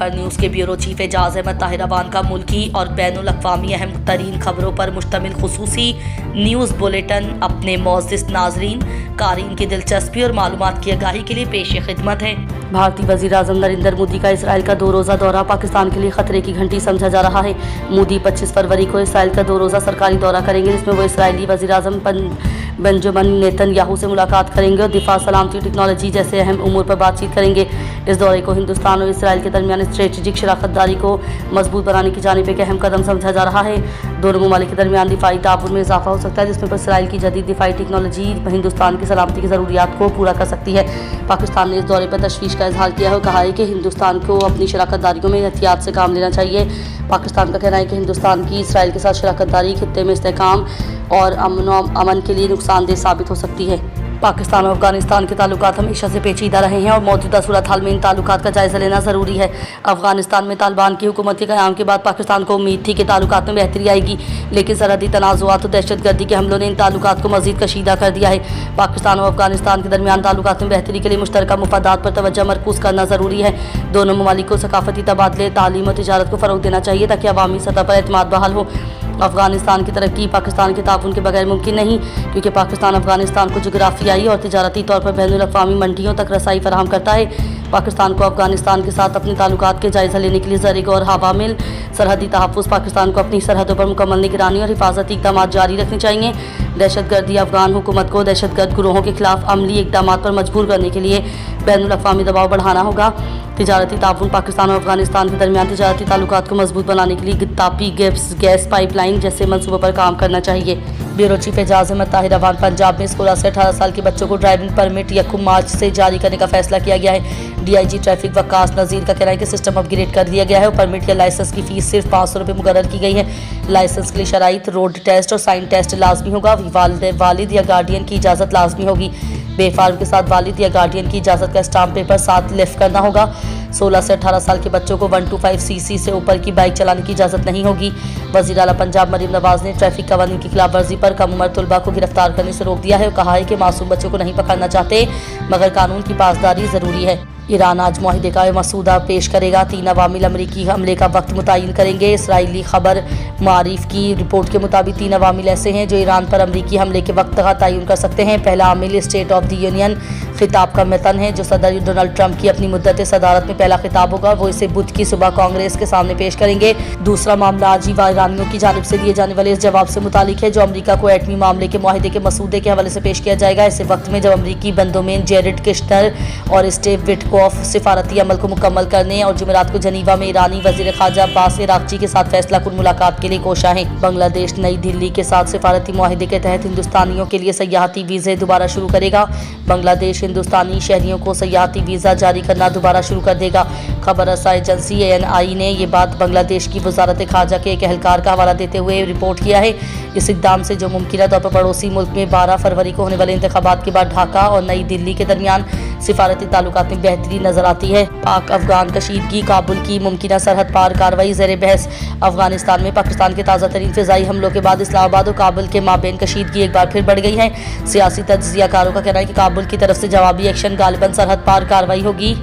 खबर न्यूज़ के bureau chief Ejaz Ahmed Tahir Awan का मुल्की और बैनुल अक़वामी अहम तरीन खबरों पर मुश्तमिल खुसूसी न्यूज़ बुलेटिन अपने मोअज़्ज़िज़ नाज़रीन क़ारीन की दिलचस्पी और मालूमात की आगाही के लिए पेश खिदमत है। भारतीय वज़ीर आज़म नरेंद्र मोदी का इसराइल का 2 रोज़ा दौरा पाकिस्तान के लिए खतरे की घंटी समझा जा रहा है। मोदी 25 फरवरी को इसराइल का 2 रोज़ा सरकारी दौरा करेंगे, जिसमें वो इसराइली वज़ीर आज़म बेंजामिन नेतन्याहू से मुलाकात करेंगे और दिफा, सलामती, टेक्नोलॉजी जैसे अहम उमूर पर बातचीत करेंगे। इस दौरे को हिंदुस्तान और इसराइल के दरमियान स्ट्रेटेजिक शराकतदारी को मजबूत बनाने की जानिब एक अहम कदम समझा जा रहा है। दोनों ममालिक के दरमियान दिफाई ताउन में इजाफा हो सकता है, जिसमें इसराइल की जदीद दिफाई टेक्नोलॉजी हिंदुस्तान की सलामती की ज़रूरियात को पूरा कर सकती है। पाकिस्तान ने इस दौरे पर तशवीश का इजहार किया है और कहा है कि हिंदुस्तान को अपनी शराकतदारियों में एहतियात से काम लेना चाहिए। पाकिस्तान का कहना है कि हिंदुस्तान की इसराइल के साथ शराकतदारी खित्ते में इस्तेहकाम और अमन के लिए नुकसानदेह साबित हो सकती है। पाकिस्तान और अफगानिस्तान के ताल्लुकात हमेशा से पेचीदा रहे हैं और मौजूदा सूरत हाल में इन ताल्लुकात का जायज़ा लेना ज़रूरी है। अफगानिस्तान में तालिबान की हुकूमत के क़याम के बाद पाकिस्तान को उम्मीद थी कि ताल्लुकात में बेहतरी आएगी, लेकिन सरहदी तनाज़ुआत और दहशतगर्दी के हमलों ने इन ताल्लुकात को मज़ीद कशीदा कर दिया है। पाकिस्तान और अफगानिस्तान के दरमियान ताल्लुकात में बेहतरी के लिए मुश्तरका मुफादात पर तवज्जो मरकूज़ करना ज़रूरी है। दोनों ममालिक को सकाफती तबादले, तालीम और तिजारत को फ़रोग़ देना चाहिए ताकि अवामी सतह पर एतमाद बहाल हो। अफगानिस्तान की तरक्की पाकिस्तान के ताउन के बगैर मुमकिन नहीं, क्योंकि पाकिस्तान अफगानिस्तान को जोग्राफियाई और तिजारती तौर पर बैनुल अक़वामी मंडियों तक रसाई फराहम करता है। पाकिस्तान को अफगानिस्तान के साथ अपने ताल्लुकात के जायज़ा लेने के लिए ज़रीग और हवामिल सरहदी तहफ़्फ़ुज़ पाकिस्तान को अपनी सरहदों पर मुकम्मल निगरानी और हिफाजती इक़दाम जारी रखने चाहिए। दहशतगर्दी अफगान हुकूमत को दहशतगर्द गुरोहों के खिलाफ अमली इक़दामात पर मजबूर करने के लिए बैनुल अक़वामी दबाव बढ़ाना होगा। तिजारती ताउन पाकिस्तान और अफगानिस्तान के दरमियान तिजारती ताल्लुकात को मजबूत बनाने के लिए तापी गैस पाइपलाइन जैसे मंसूबों पर काम करना चाहिए। Bureau chief Ejaz Ahmed Tahir Awan. पंजाब में 16 से 18 साल के बच्चों को ड्राइविंग परमिट 1 मार्च से जारी करने का फैसला किया गया है। DIG ट्रैफिक वकास नज़ीर का कहना है कि सिस्टम अपग्रेड कर दिया गया है और परमिट या लाइसेंस की फ़ीस सिर्फ 500 रुपये मुकर्रर की गई है। लाइसेंस के लिए शराइत, रोड टेस्ट और साइन टेस्ट लाजमी होगा। वालिद या गार्डियन की इजाज़त लाजमी होगी। बेफार्म के साथ वालिद या गार्डियन की इजाज़त का स्टाम्प पेपर साथ लिफ्ट करना होगा। 16 से 18 साल के बच्चों को 125 cc से ऊपर की बाइक चलाने की इजाज़त नहीं होगी। वज़ीर आला पंजाब मरीम नवाज़ ने ट्रैफिक कवानीन की खिलाफ वर्जी पर कम उम्र तलबा को गिरफ्तार करने से रोक दिया है और कहा है कि मासूम बच्चों को नहीं पकड़ना चाहते, मगर कानून की पासदारी ज़रूरी है। ईरान आज मुआहिदे का मसूदा पेश करेगा। 3 अवामिल अमरीकी हमले का वक्त मुतय्यन करेंगे। इसराइली खबर मारिफ की रिपोर्ट के मुताबिक 3 अवामिल ऐसे हैं जो ईरान पर अमरीकी हमले के वक्त का तयन कर सकते हैं। पहला आमिल स्टेट ऑफ द यूनियन खिताब का मतन है, जो सदर डोनाल्ड ट्रंप की अपनी मुद्दत सदारत में पहला खिताब होगा। वो इसे बुध की सुबह कांग्रेस के सामने पेश करेंगे। दूसरा मामला आज ही ईरानियों की जानिब से दिए जाने वाले इस जवाब से मुतालिक है, जो अमरीका को एटमी मामले के मुआहिदे के मसूदे के हवाले से पेश किया जाएगा। ऐसे वक्त में जब अमरीकी बंदोमेन जेरेड किश्नर और स्टीव विटकॉफ सिफारती अमल को मुकम्मल करने और जुमेरात को जनीवा में ईरानी वज़ीर ख़ारजा अब्बास अराग़ची के साथ फैसला कुन मुलाकात के लिए कोशा है। बांग्लादेश नई दिल्ली के साथ सिफारती मुआहिदे के तहत हिंदुस्तानियों के लिए सयाहती वीज़े दोबारा शुरू करेगा। बांग्लादेश हिंदुस्तानी शहरियों को सयाहती वीज़ा जारी करना दोबारा शुरू कर देगा। खबर रसा एजेंसी ANI ने यह बात बांग्लादेश की वज़ारत ख़ारजा के एक एहलकार का हवाला देते हुए रिपोर्ट किया है। इस इक़दाम से जो मुमकिन तौर पर पड़ोसी मुल्क में 12 फरवरी को होने वाले इंतखाबात के बाद ढाका और नई दिल्ली के दरमियान सिफारती ताल्लुकात में बेहतरी नजर आती है। पाक अफगान कशीदगी, काबुल की मुमकिन सरहद पार कार्रवाई ज़ेर बहस। अफगानिस्तान में पाकिस्तान के ताज़ा तरीन फ़िज़ाई हमलों के बाद इस्लामाबाद और काबुल के माबेन कशीदगी एक बार फिर बढ़ गई है। सियासी तज्ज़ियाकारों का कहना है कि काबुल की तरफ से जवाबी एक्शन गालिबन सरहद पार कार्रवाई होगी।